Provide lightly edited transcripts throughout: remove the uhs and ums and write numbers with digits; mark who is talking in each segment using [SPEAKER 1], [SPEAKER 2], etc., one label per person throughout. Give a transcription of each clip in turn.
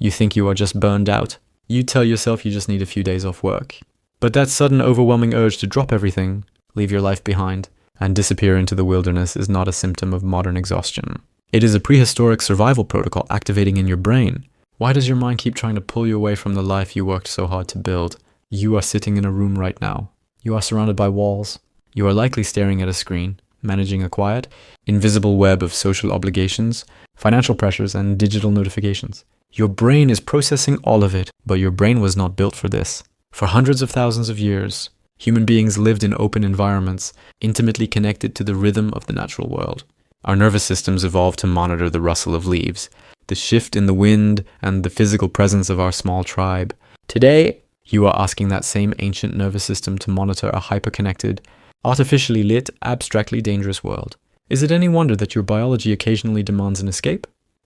[SPEAKER 1] You think you are just burned out. You tell yourself you just need a few days off work. But that sudden overwhelming urge to drop everything, leave your life behind, and disappear into the wilderness is not a symptom of modern exhaustion. It is a prehistoric survival protocol activating in your brain. Why does your mind keep trying to pull you away from the life you worked so hard to build? You are sitting in a room right now. You are surrounded by walls. You are likely staring at a screen, managing a quiet, invisible web of social obligations, financial pressures, and digital notifications. Your brain is processing all of it, but your brain was not built for this. For hundreds of thousands of years, human beings lived in open environments, intimately connected to the rhythm of the natural world. Our nervous systems evolved to monitor the rustle of leaves, the shift in the wind, and the physical presence of our small tribe. Today, you are asking that same ancient nervous system to monitor a hyper-connected, artificially lit, abstractly dangerous world. Is it any wonder that your biology occasionally demands an escape?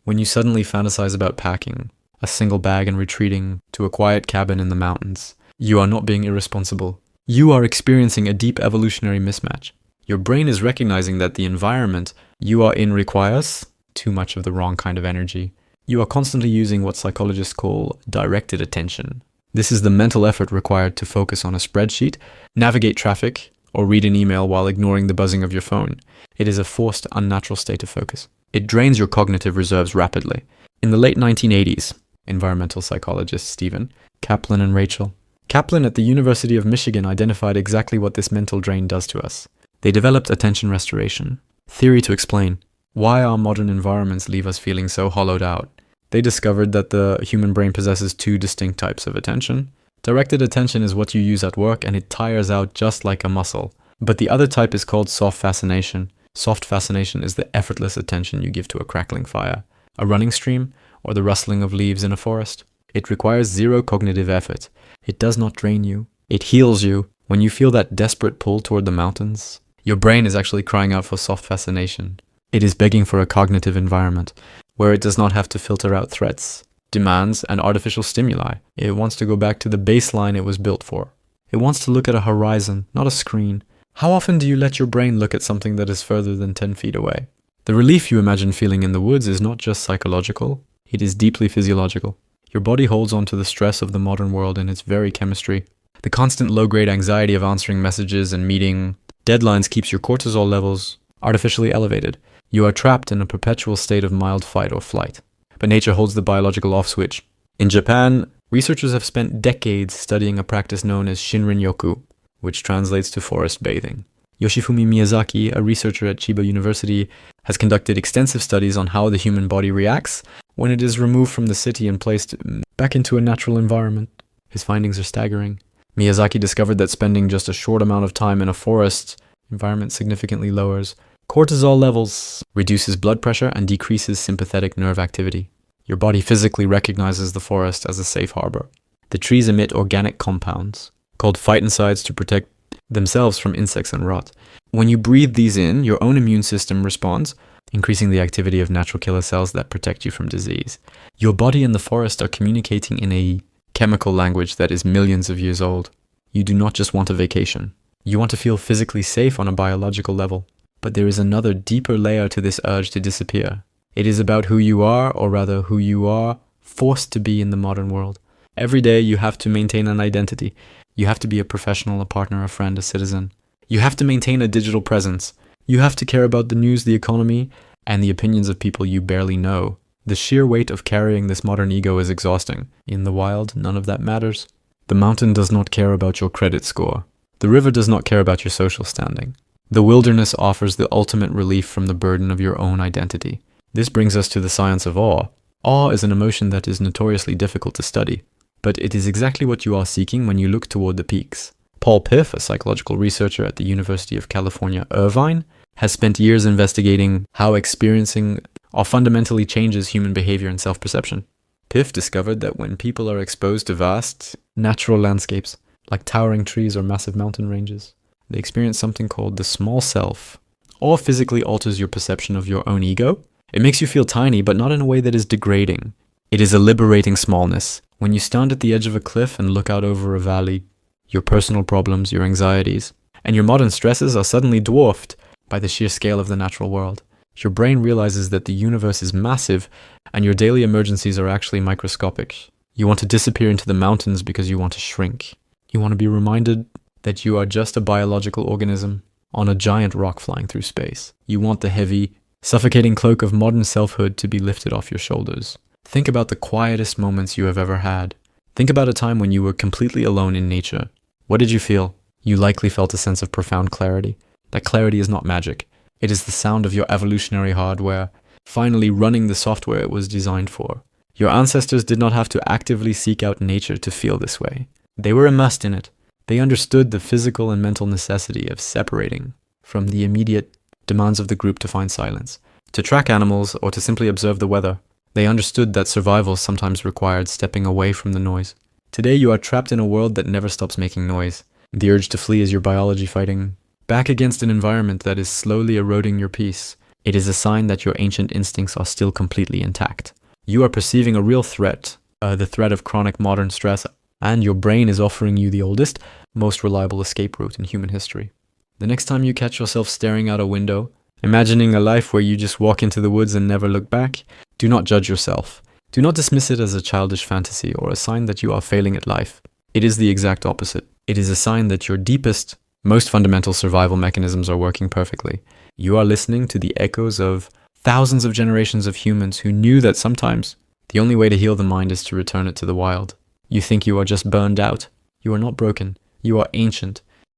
[SPEAKER 1] When you suddenly fantasize about packing a single bag and retreating to a quiet cabin in the mountains, you are not being irresponsible. You are experiencing a deep evolutionary mismatch. Your brain is recognizing that the environment you are in requires too much of the wrong kind of energy. You are constantly using what psychologists call directed attention. This is the mental effort required to focus on a spreadsheet, navigate traffic, or read an email while ignoring the buzzing of your phone. It is a forced, unnatural state of focus. It drains your cognitive reserves rapidly. In the late 1980s, environmental psychologists Stephen, Kaplan, and Rachel Kaplan at the University of Michigan identified exactly what this mental drain does to us. They developed attention restoration, theory to explain why our modern environments leave us feeling so hollowed out. They discovered that the human brain possesses two distinct types of attention. Directed attention is what you use at work and it tires out just like a muscle. But the other type is called soft fascination. Soft fascination is the effortless attention you give to a crackling fire, a running stream, or the rustling of leaves in a forest. It requires zero cognitive effort. It does not drain you. It heals you. When you feel that desperate pull toward the mountains, your brain is actually crying out for soft fascination. It is begging for a cognitive environment where it does not have to filter out threats, demands, and artificial stimuli. It wants to go back to the baseline it was built for. It wants to look at a horizon, not a screen. How often do you let your brain look at something that is further than 10 feet away? The relief you imagine feeling in the woods is not just psychological, it is deeply physiological. Your body holds on to the stress of the modern world in its very chemistry. The constant low-grade anxiety of answering messages and meeting deadlines keeps your cortisol levels artificially elevated. You are trapped in a perpetual state of mild fight or flight. But nature holds the biological off switch. In Japan, researchers have spent decades studying a practice known as Shinrin-yoku, which translates to forest bathing. Yoshifumi Miyazaki, a researcher at Chiba University, has conducted extensive studies on how the human body reacts when it is removed from the city and placed back into a natural environment. His findings are staggering. Miyazaki discovered that spending just a short amount of time in a forest environment significantly lowers cortisol levels, reduces blood pressure, and decreases sympathetic nerve activity. Your body physically recognizes the forest as a safe harbor. The trees emit organic compounds called phytoncides to protect themselves from insects and rot. When you breathe these in, your own immune system responds, increasing the activity of natural killer cells that protect you from disease. Your body and the forest are communicating in a chemical language that is millions of years old. You do not just want a vacation. You want to feel physically safe on a biological level. But there is another deeper layer to this urge to disappear. It is about who you are, or rather who you are forced to be in the modern world. Every day you have to maintain an identity. You have to be a professional, a partner, a friend, a citizen. You have to maintain a digital presence. You have to care about the news, the economy, and the opinions of people you barely know. The sheer weight of carrying this modern ego is exhausting. In the wild, none of that matters. The mountain does not care about your credit score. The river does not care about your social standing. The wilderness offers the ultimate relief from the burden of your own identity. This brings us to the science of awe. Awe is an emotion that is notoriously difficult to study, but it is exactly what you are seeking when you look toward the peaks. Paul Piff, a psychological researcher at the University of California, Irvine, has spent years investigating how experiencing awe fundamentally changes human behavior and self-perception. Piff discovered that when people are exposed to vast, natural landscapes, like towering trees or massive mountain ranges, they experience something called the small self. Awe physically alters your perception of your own ego. It makes you feel tiny, but not in a way that is degrading. It is a liberating smallness. When you stand at the edge of a cliff and look out over a valley, your personal problems, your anxieties, and your modern stresses are suddenly dwarfed by the sheer scale of the natural world. Your brain realizes that the universe is massive and your daily emergencies are actually microscopic. You want to disappear into the mountains because you want to shrink. You want to be reminded that you are just a biological organism on a giant rock flying through space. You want the heavy, suffocating cloak of modern selfhood to be lifted off your shoulders. Think about the quietest moments you have ever had. Think about a time when you were completely alone in nature. What did you feel? You likely felt a sense of profound clarity. That clarity is not magic. It is the sound of your evolutionary hardware finally running the software it was designed for. Your ancestors did not have to actively seek out nature to feel this way. They were immersed in it. They understood the physical and mental necessity of separating from the immediate demands of the group to find silence, to track animals, or to simply observe the weather. They understood that survival sometimes required stepping away from the noise. Today you are trapped in a world that never stops making noise. The urge to flee is your biology fighting back against an environment that is slowly eroding your peace. It is a sign that your ancient instincts are still completely intact. You are perceiving a real threat, the threat of chronic modern stress, and your brain is offering you the oldest, most reliable escape route in human history. The next time you catch yourself staring out a window, imagining a life where you just walk into the woods and never look back, do not judge yourself. Do not dismiss it as a childish fantasy or a sign that you are failing at life. It is the exact opposite. It is a sign that your deepest, most fundamental survival mechanisms are working perfectly. You are listening to the echoes of thousands of generations of humans who knew that sometimes the only way to heal the mind is to return it to the wild. You think you are just burned out. You are not broken. You are ancient.